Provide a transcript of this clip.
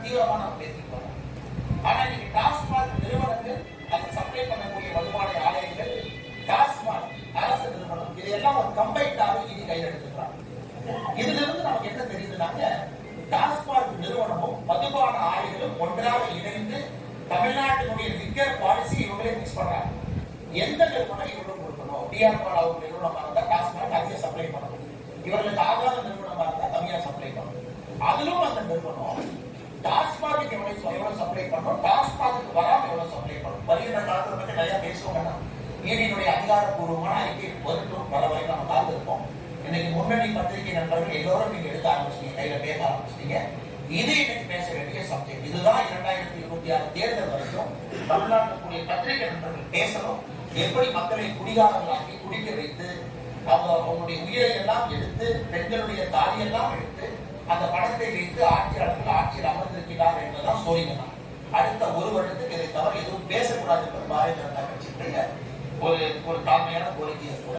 தீவிரமா நம்ம பேசிட்டு வரோம். ஆனா இன்னைக்கு டாஸ்மாக் நிறுவனங்கள் அதை சப்ளை பண்ணக்கூடிய மதுபான ஆலயங்கள், டாஸ்மாக் அரசு நிறுவனம், இதையெல்லாம் ஒரு கம்பைன்டாக இனி கையில் எடுத்துக்கிறாங்க. இதுல இருந்து நமக்கு என்ன தெரியுதுனாங்க, டாஸ்மாக் நிறுவனமும் மதுபான ஆலைகளும் ஒன்றாக இணைந்து தமிழ்நாட்டினுடைய லிக்கர் பாலிசி இவங்களே மிக்ஸ் பண்றாங்க. எந்த நிறுவனம் இவர்களும் கொடுக்கணும், டிஆர்பால் அவங்க நிறுவனமா இருந்தா டாஸ்மாக் அதிக சப்ளை பண்ணணும், இவர்களுக்கு ஆகாத நிறுவனமா இருந்தா கம்மியா சப்ளை பண்ணணும். அதிலும் அந்த நிறுவனம் டாஸ்மாக் எவ்வளவு சப்ளை பண்ணணும், டாஸ்மாக் வராம எவ்வளவு சப்ளை பண்ணணும். வருகின்ற காலத்தை பத்தி நிறைய பேசுவாங்க. ஈடியினுடைய அதிகாரப்பூர்வமான அறிக்கை வரட்டும், வர வரை நம்ம காத்திருப்போம். இன்னைக்கு முன்னணி பத்திரிகை நண்பர்கள் எல்லோரும் நீங்க எடுக்க ஆரம்பிச்சிட்டீங்க, கையில பேச ஆரம்பிச்சிட்டீங்க. இது இன்னைக்கு பேச வேண்டிய சப்ஜெக்ட். இதுதான் 2026 தேர்தல் வரைக்கும் தமிழ்நாட்டுடைய பத்திரிகை நண்பர்கள் பேசணும். எப்படி மக்களை குடிகாரர்களாக்கி குடிக்க வைத்து அவங்களுடைய உயிரை எல்லாம் எடுத்து, பெண்களுடைய தாலியெல்லாம் எடுத்து அந்த பணத்தை வைத்து ஆட்சியாளர்கள் ஆட்சியில் அமர்ந்திருக்கிறார்கள் என்பதுதான் சோழிங்க. அடுத்த ஒரு வருடத்துக்கு இதை தவிர எதுவும் பேசக்கூடாது என்பது பாரதிய ஜனதா கட்சியினுடைய ஒரு தாழ்மையான கோரிக்கை.